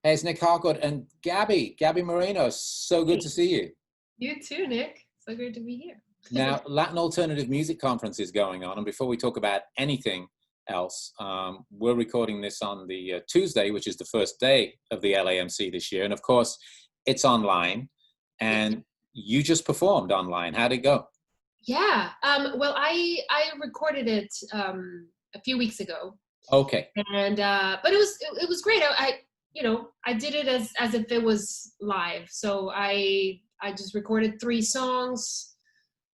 Hey, it's Nic Harcourt and Gaby Moreno. So good to see you. You too, Nick. So great to be here. Now, Latin Alternative Music Conference is going on, and before we talk about anything else, we're recording this on the Tuesday, which is the first day of the LAMC this year, and of course, it's online, and you just performed online. How'd it go? Yeah. Well, I recorded it a few weeks ago. Okay. And but it was great. I did it as if it was live. So I just recorded 3 songs.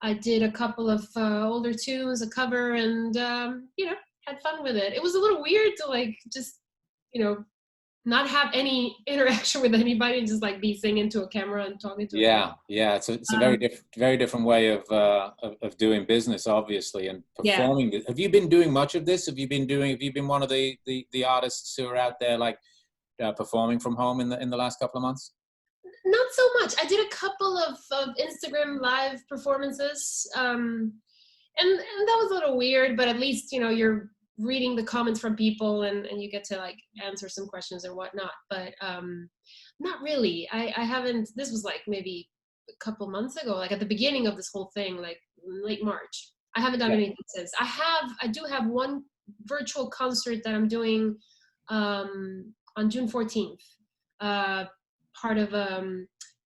I did a couple of older tunes, a cover, and had fun with it. It was a little weird to just not have any interaction with anybody and just be singing to a camera and talking to. Yeah. It's a very different way of doing business, obviously, and performing. Yeah. Have you been doing much of this? Have you been one of the artists who are out there performing from home in the last couple of months? Not so much. I did a couple of Instagram live performances, and that was a little weird, but at least you're reading the comments from people and you get to answer some questions or whatnot, but not really. I haven't. This was maybe a couple months ago, at the beginning of this whole thing, late March. I haven't done anything since. I do have one virtual concert that I'm doing on June 14th, part of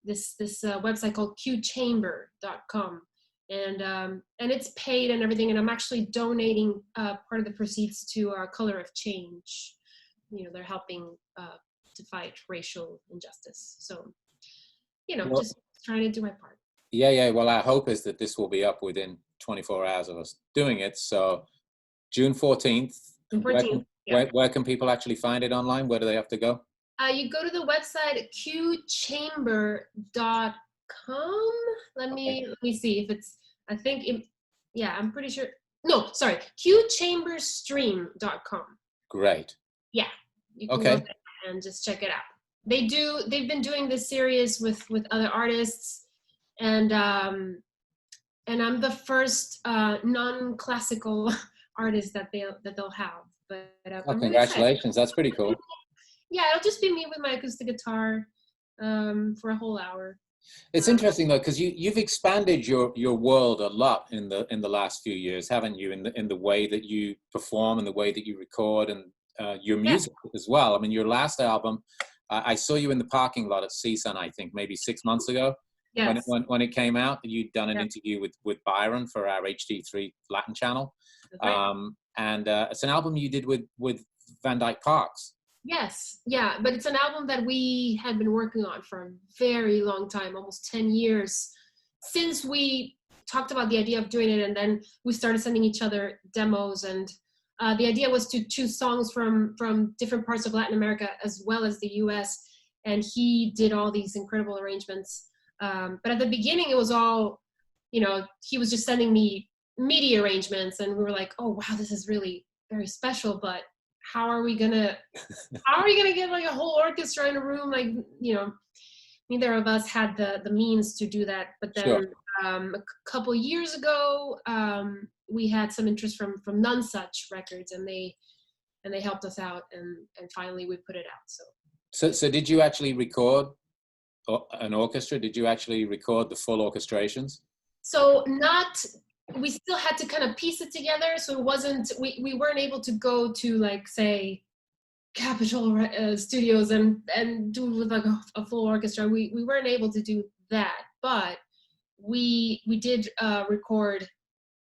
this website called qchamber.com. And it's paid and everything, and I'm actually donating part of the proceeds to Color of Change. They're helping to fight racial injustice. So, just trying to do my part. Yeah. Well, our hope is that this will be up within 24 hours of us doing it. So, June 14th. June 14th. Where can people actually find it online? Where do they have to go? You go to the website qchamber.com. Let me see if it's, I'm pretty sure. No, sorry, qchamberstream.com. Great. Yeah. You can go there and just check it out. They've been doing this series with other artists, and I'm the first non-classical artist that they'll have. But congratulations! That's pretty cool. Yeah, it'll just be me with my acoustic guitar for a whole hour. It's interesting though, because you've expanded your world a lot in the last few years, haven't you? In the way that you perform and the way that you record and your music as well. I mean, your last album, I saw you in the parking lot at CSUN, I think maybe 6 months ago. Yes. When it came out, you'd done an interview with Byron for our HD3 Latin channel. And it's an album you did with Van Dyke Parks. Yes, yeah, but it's an album that we had been working on for a very long time, almost 10 years, since we talked about the idea of doing it, and then we started sending each other demos, and the idea was to choose songs from different parts of Latin America as well as the US, and he did all these incredible arrangements. But at the beginning, it was all, he was just sending me MIDI arrangements, and we were like, oh wow, this is really very special, but how are we gonna get a whole orchestra in a room? Neither of us had the means to do that. But then a couple years ago, we had some interest from None Such Records, and they helped us out, and finally we put it out. So did you actually record an orchestra? Did you actually record the full orchestrations? So we still had to kind of piece it together. So it wasn't, we weren't able to go to say Capitol Studios and do with a full orchestra. We weren't able to do that, but we did record,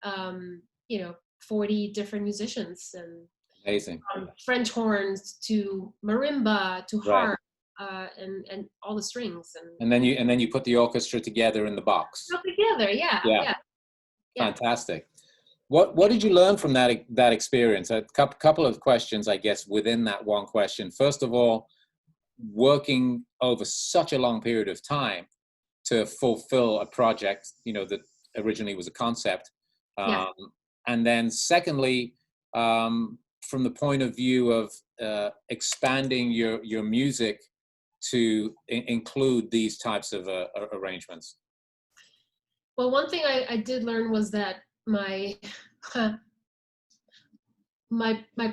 40 different musicians, and amazing. French horns to marimba to harp, and all the strings. And then you put the orchestra together in the box. Together, yeah. Fantastic. What did you learn from that experience? A couple of questions, I guess, within that one question. First of all, working over such a long period of time to fulfill a project, that originally was a concept. And then secondly, from the point of view of expanding your music to include these types of arrangements. Well, one thing I did learn was that my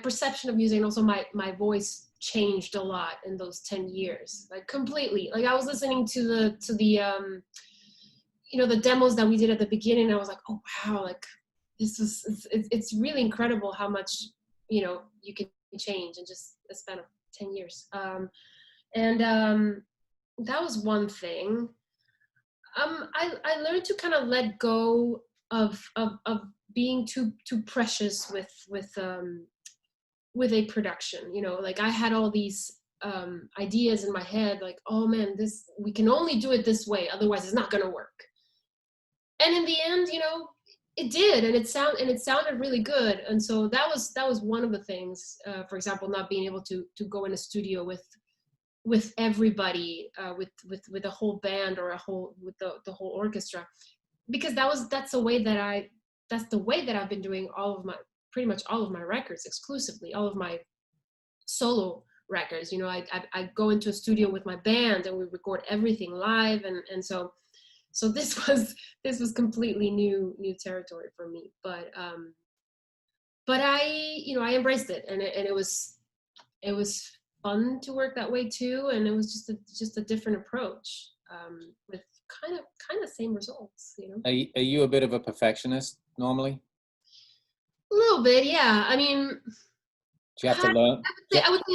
perception of music, and also my voice changed a lot in those 10 years, like completely. Like I was listening to the you know, the demos that we did at the beginning, and I was like, oh wow, like it's really incredible how much, you know, you can change in just a span of 10 years. And that was one thing. I learned to kind of let go of being too precious with a production. You know, like I had all these ideas in my head, like, oh man, we can only do it this way, otherwise it's not gonna work. And in the end, you know, it did, and it sounded really good. And so that was one of the things. For example, not being able to go in a studio with everybody, with a whole band or with the whole orchestra, because that's the way that I've been doing pretty much all of my records exclusively, all of my solo records. You know, I go into a studio with my band and we record everything live, and so this was completely new territory for me. But I embraced it, and it was fun to work that way too, and it was just a different approach, with kind of same results, you know. Are you a bit of a perfectionist normally? A little bit, yeah. I mean, Do you have to learn? I would say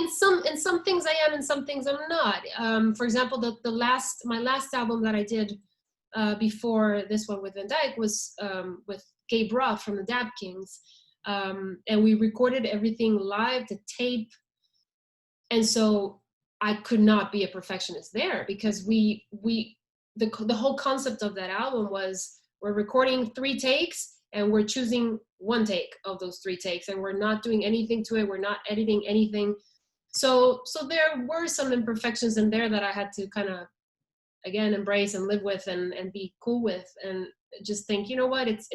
in some things I am, in some things I'm not. For example, my last album that I did before this one with Van Dyke was with Gabe Roth from the Dab Kings, and we recorded everything live to tape. And so I could not be a perfectionist there, because the whole concept of that album was we're recording 3 takes and we're choosing 1 take of those 3 takes, and we're not doing anything to it. We're not editing anything. So there were some imperfections in there that I had to kind of, again, embrace and live with and be cool with, and just think, you know what, it's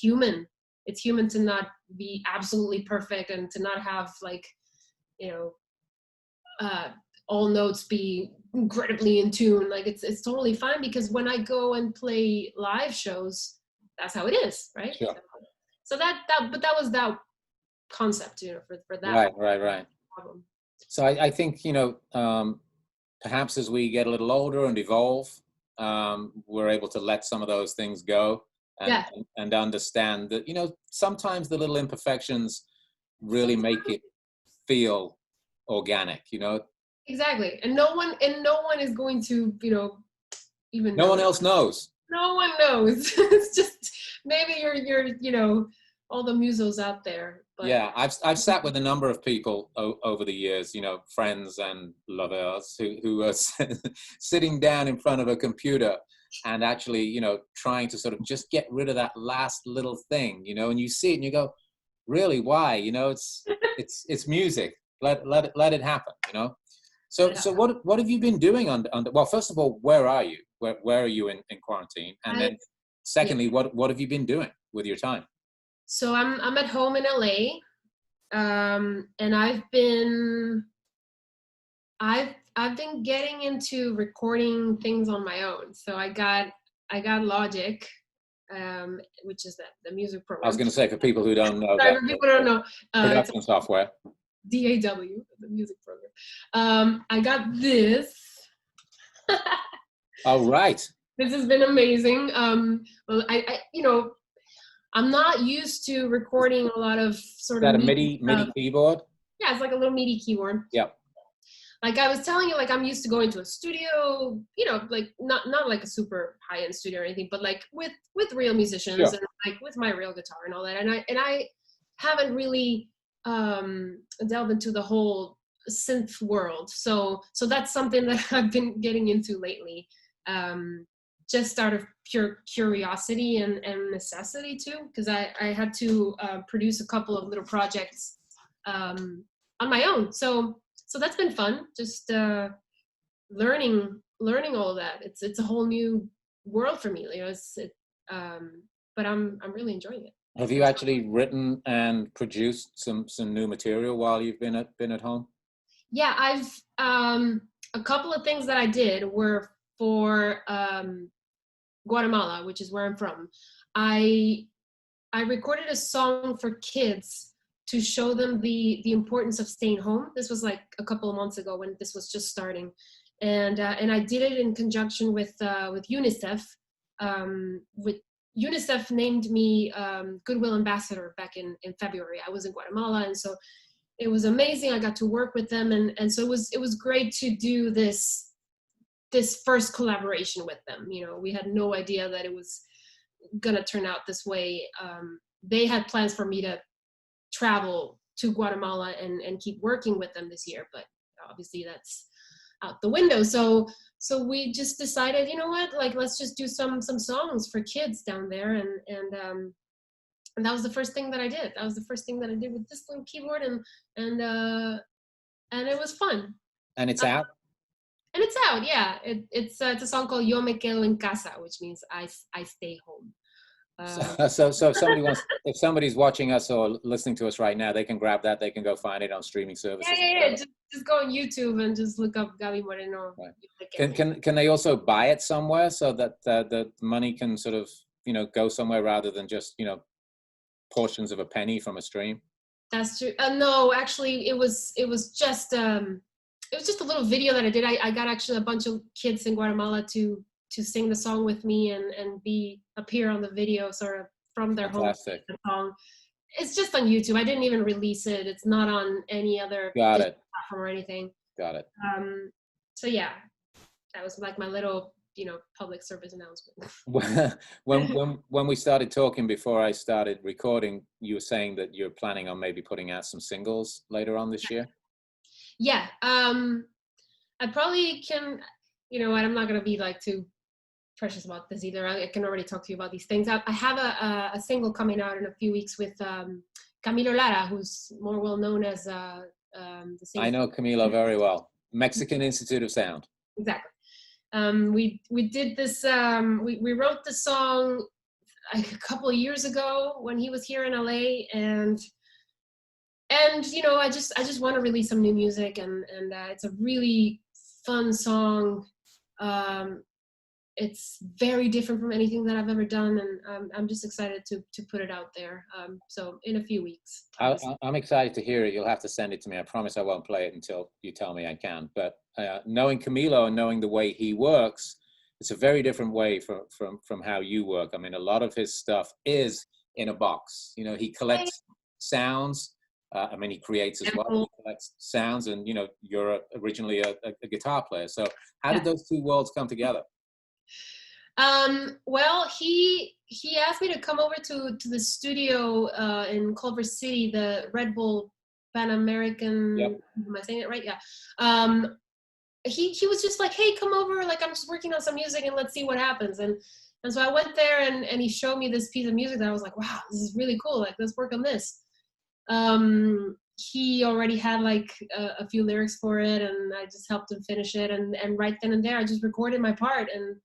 human. It's human to not be absolutely perfect and to not have, like, you know, all notes be incredibly in tune. Like it's totally fine, because when I go and play live shows, that's how it is, right? Sure. So that was that concept, you know, for that. Right. Problem. So I think, you know, perhaps as we get a little older and evolve, we're able to let some of those things go and understand that, you know, sometimes the little imperfections really make it feel organic, you know. Exactly. And no one is going to, you know, even no one else knows. No one knows. It's just maybe you're you know, all the musos out there. But yeah, I've sat with a number of people over the years, you know, friends and lovers who are sitting down in front of a computer and actually, you know, trying to sort of just get rid of that last little thing, you know, and you see it and you go, really, why? You know, it's music. Let it happen, you know. So what have you been doing under well, first of all, where are you? Where are you in quarantine? And then secondly, what have you been doing with your time? So I'm at home in LA, and I've been getting into recording things on my own. So I got Logic, which is the music program. I was going to say, for people who don't know, sorry, for people who don't know, production software. DAW, the music program. I got this. Oh, right. This has been amazing. Well, I you know, I'm not used to recording a lot of sort of. Is that a MIDI keyboard? Yeah, it's like a little MIDI keyboard. Yeah. Like I was telling you, like I'm used to going to a studio, you know, like not like a super high-end studio or anything, but like with real musicians, sure, and like with my real guitar and all that. And I haven't really delved into the whole synth world. So that's something that I've been getting into lately. Just out of pure curiosity and necessity too, because I had to produce a couple of little projects on my own. So that's been fun. Just learning all of that. It's a whole new world for me. You know, but I'm really enjoying it. Have you actually written and produced some new material while you've been at home? Yeah, I've a couple of things that I did were for Guatemala, which is where I'm from. I recorded a song for kids to show them the importance of staying home. This was like a couple of months ago when this was just starting, and I did it in conjunction with UNICEF. With UNICEF named me Goodwill Ambassador back in February. I was in Guatemala, and so it was amazing. I got to work with them, and so it was great to do this first collaboration with them. You know, we had no idea that it was gonna turn out this way. They had plans for me to travel to Guatemala and keep working with them this year, but obviously that's out the window. So we just decided, you know what, like, let's just do some songs for kids down there, and that was the first thing that I did. That was the first thing that I did with this little keyboard, and it was fun. And it's out? And it's out, yeah. It's a song called Yo Me Quedo en Casa, which means I stay home. So if somebody's watching us or listening to us right now, they can grab that. They can go find it on streaming services. Yeah. Just go on YouTube and just look up Gaby Moreno. Right. Can they also buy it somewhere so that the money can sort of, you know, go somewhere rather than just, you know, portions of a penny from a stream? That's true. No, actually, it was just a little video that I did. I got actually a bunch of kids in Guatemala to sing the song with me and appear on the video, sort of from their home. The song. It's just on YouTube. I didn't even release it. It's not on any other platform or anything. Got it. So yeah, that was like my little, you know, public service announcement. when we started talking before I started recording, you were saying that you're planning on maybe putting out some singles later on this year. Yeah, I probably can. You know what? I'm not gonna be like too precious about this either. I can already talk to you about these things. I have a single coming out in a few weeks with Camilo Lara, who's more well known as the singer. I know Camilo very well. Mexican Institute of Sound. Exactly. We did this. We wrote the song like a couple of years ago when he was here in LA, and you know, I just want to release some new music, and it's a really fun song. It's very different from anything that I've ever done, and I'm just excited to put it out there. So in a few weeks. I'm excited to hear it. You'll have to send it to me. I promise I won't play it until you tell me I can. But knowing Camilo and knowing the way he works, it's a very different way from how you work. I mean, a lot of his stuff is in a box. You know, he collects sounds. I mean, he creates as well. He collects sounds, and you know, you're originally a guitar player. So how did those two worlds come together? Well, he asked me to come over to the studio in Culver City, the Red Bull Pan American. Yep. Am I saying it right? Yeah. He was just like, hey, come over. Like, I'm just working on some music, and let's see what happens. And so I went there, and he showed me this piece of music that I was like, wow, this is really cool. Like, let's work on this. He already had like a few lyrics for it, and I just helped him finish it. And right then and there, I just recorded my part, and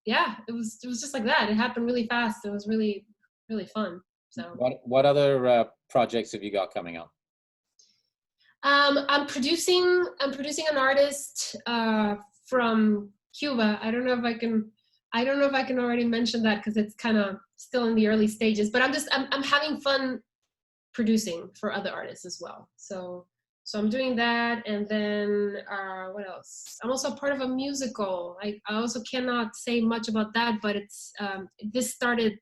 yeah, it was just like that. It happened really fast. It was really, really fun. So what other projects have you got coming up? I'm producing an artist from Cuba. I don't know if I can already mention that because it's kind of still in the early stages, but I'm having fun producing for other artists as well. So I'm doing that, and then what else? I'm also part of a musical. I also cannot say much about that, but it's this started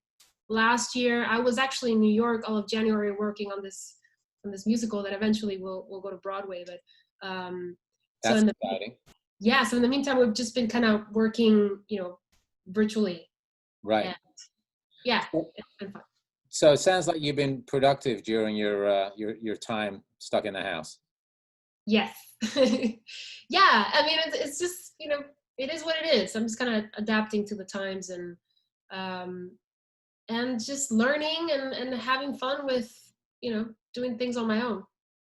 last year. I was actually in New York all of January working on this musical that eventually will go to Broadway. But that's exciting. Yeah. So in the meantime, we've just been kind of working, you know, virtually. Right. And yeah, it's been fun. So it sounds like you've been productive during your time stuck in the house. Yes. Yeah. I mean, it's just, you know, it is what it is. I'm just kind of adapting to the times, and just learning and having fun with, you know, doing things on my own,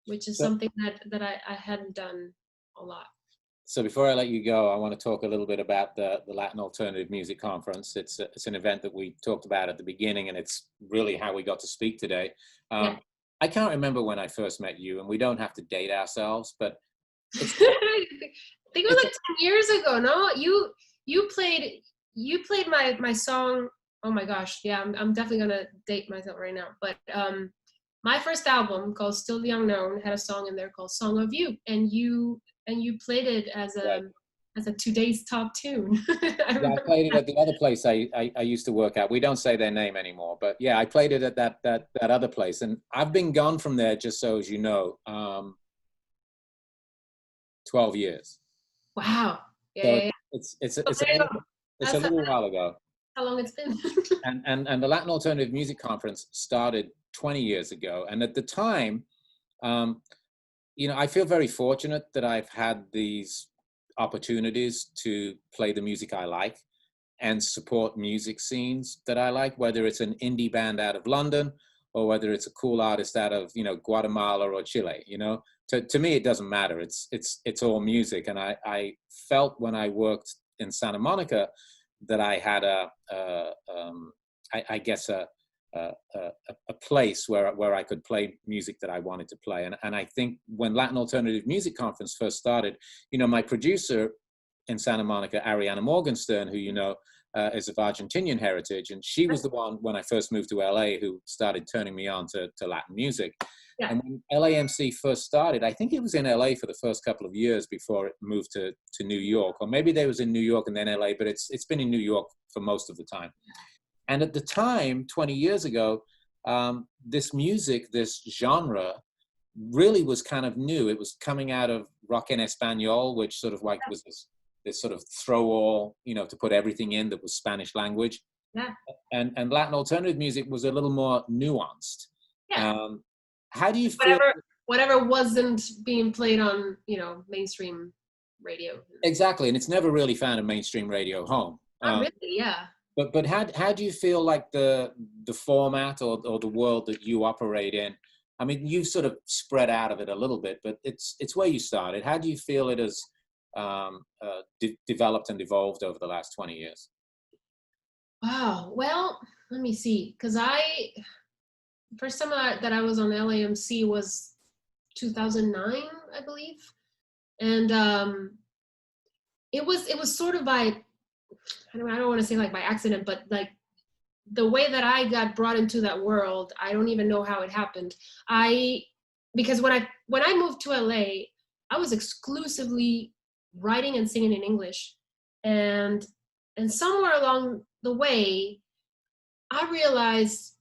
which is something that I hadn't done a lot. So before I let you go, I want to talk a little bit about the Latin Alternative Music Conference. It's an event that we talked about at the beginning, and it's really how we got to speak today. Yeah. I can't remember when I first met you, and we don't have to date ourselves, but I think it was like 10 years ago. No, you played my song. Oh my gosh, yeah, I'm definitely gonna date myself right now. But my first album called Still the Unknown had a song in there called Song of You, and you played it as Right. a today's top tune. Yeah, I played it at the other place I used to work at. We don't say their name anymore, but yeah, I played it at that other place, and I've been gone from there, just so as you know, 12 years. Wow. Yeah, So yeah, yeah. it's So there you go. a That's little while ago. how long it's been. And the Latin Alternative Music Conference started 20 years ago, and at the time, you know, I feel very fortunate that I've had these opportunities to play the music I like and support music scenes that I like, whether it's an indie band out of London or whether it's a cool artist out of, you know, Guatemala or Chile. You know, to me, it doesn't matter. It's all music. And I felt when I worked in Santa Monica that I had I guess a place where I could play music that I wanted to play. And I think when Latin Alternative Music Conference first started, you know, my producer in Santa Monica, Ariana Morgenstern, who you know is of Argentinian heritage, and she was the one when I first moved to LA who started turning me on to Latin music. Yeah. And when LAMC first started, I think it was in LA for the first couple of years before it moved to New York, or maybe they was in New York and then LA, but it's been in New York for most of the time. And at the time, 20 years ago, this music, this genre, really was kind of new. It was coming out of rock en español, which sort of like was this sort of throw all, you know, to put everything in that was Spanish language. Yeah. And Latin alternative music was a little more nuanced. Yeah. How do you feel? Whatever wasn't being played on, you know, mainstream radio. Exactly, and it's never really found a mainstream radio home. Not really, yeah. But how do you feel like the format or the world that you operate in? I mean, you've sort of spread out of it a little bit, but it's where you started. How do you feel it has developed and evolved over the last 20 years? Wow. Well, let me see, because first time that I was on LAMC was 2009, I believe, and it was sort of by, I don't want to say like by accident, but like the way that I got brought into that world, I don't even know how it happened. Because when I moved to LA, I was exclusively writing and singing in English, and somewhere along the way, I realized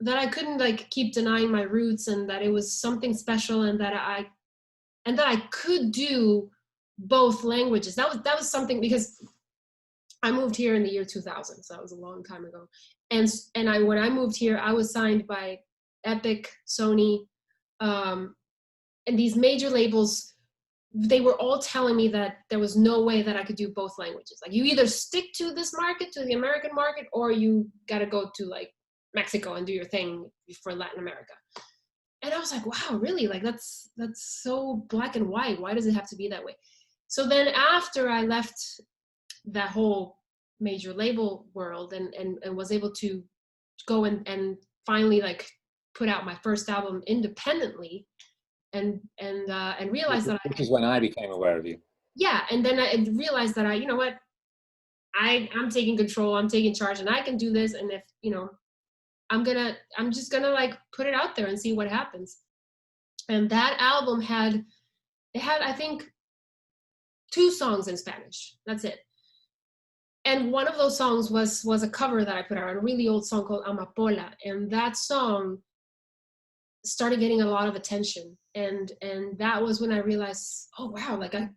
that I couldn't like keep denying my roots, and that it was something special, and that I could do both languages. That was something, because I moved here in the year 2000, so that was a long time ago. And when I moved here, I was signed by Epic, Sony, and these major labels. They were all telling me that there was no way that I could do both languages. Like, you either stick to this market, to the American market, or you got to go to like Mexico and do your thing for Latin America. And I was like, wow, really? Like, that's so black and white. Why does it have to be that way? So then after I left that whole major label world and was able to go and finally like put out my first album independently, and realized that Which is when I became aware of you. Yeah, and then I realized that you know what, I'm taking control, I'm taking charge, and I can do this. And if, you know, I'm just gonna like put it out there and see what happens. And that album had I think 2 songs in Spanish. That's it. And one of those songs was a cover that I put out, a really old song called Amapola, and that song started getting a lot of attention. And that was when I realized, oh wow, like I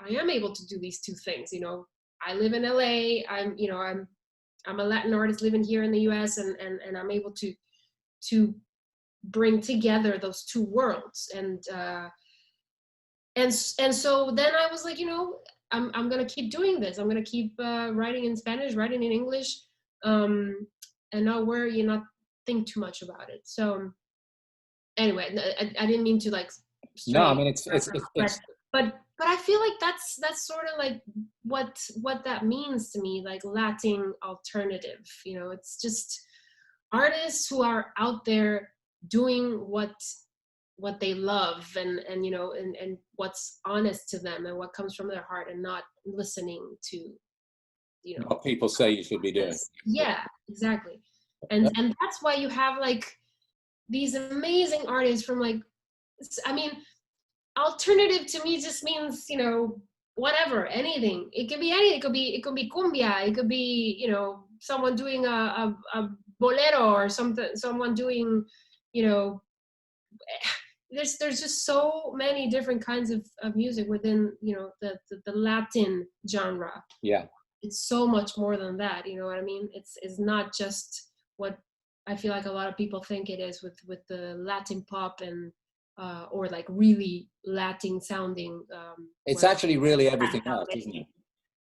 am able to do these 2 things. You know, I live in LA. I'm a Latin artist living here in the US, and I'm able to bring together those 2 worlds. And so then I was like, you know, I'm gonna keep doing this. I'm gonna keep writing in Spanish, writing in English, and not worry and not think too much about it. So anyway, I didn't mean to like. No, I mean it's but I feel like that's sort of like what that means to me, like Latin alternative. You know, it's just artists who are out there doing what they love, and you know, and what's honest to them and what comes from their heart, and not listening to, you know, what people say you should be doing. Yeah, exactly. And that's why you have like these amazing artists from like, I mean, alternative to me just means, you know, whatever, anything. It could be anything. It could be cumbia. It could be, you know, someone doing a bolero or something, someone doing, you know, there's just so many different kinds of music within, you know, the Latin genre. Yeah. It's so much more than that, you know what I mean? It's not just what I feel like a lot of people think it is with the Latin pop and or like really Latin sounding. It's actually really everything else, isn't it?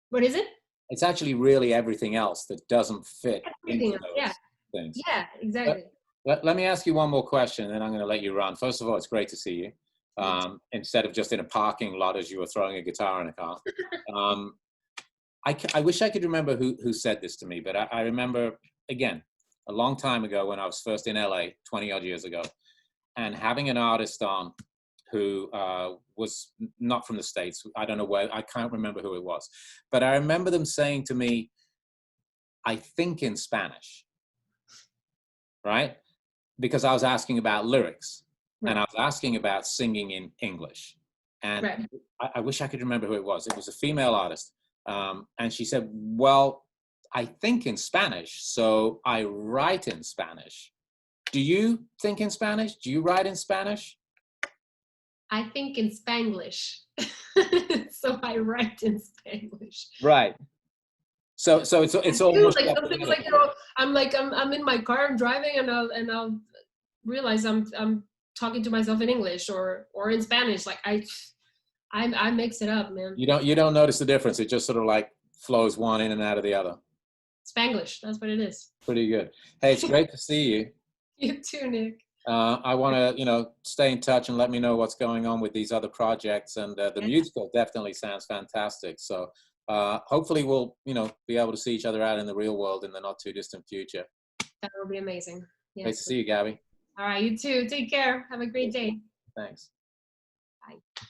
What is it? It's actually really everything else that doesn't fit Everything into else, those yeah. things. Yeah, exactly. Let me ask you one more question, and then I'm going to let you run. First of all, it's great to see you. Instead of just in a parking lot as you were throwing a guitar in a car. I wish I could remember who said this to me, but I remember, again, a long time ago when I was first in LA, 20 odd years ago, and having an artist on who was not from the States. I don't know where, I can't remember who it was, but I remember them saying to me, I think in Spanish, right? Because I was asking about lyrics, and I was asking about singing in English. And I wish I could remember who it was. It was a female artist. And she said, well, I think in Spanish, so I write in Spanish. Do you think in Spanish? Do you write in Spanish? I think in Spanglish. So I write in Spanglish. Right. So it's almost like something like, you know, I'm in my car, I'm driving, and I'll realize I'm talking to myself in English or in Spanish. Like I mix it up, man. You don't notice the difference. It just sort of like flows one in and out of the other. Spanglish, that's what it is. Pretty good. Hey, it's great to see you. You too, Nick. I want to, you know, stay in touch and let me know what's going on with these other projects. And the musical definitely sounds fantastic. So hopefully we'll, you know, be able to see each other out in the real world in the not too distant future. That will be amazing. Yes. Great to see you, Gabby. All right, you too. Take care. Have a great day. Thanks.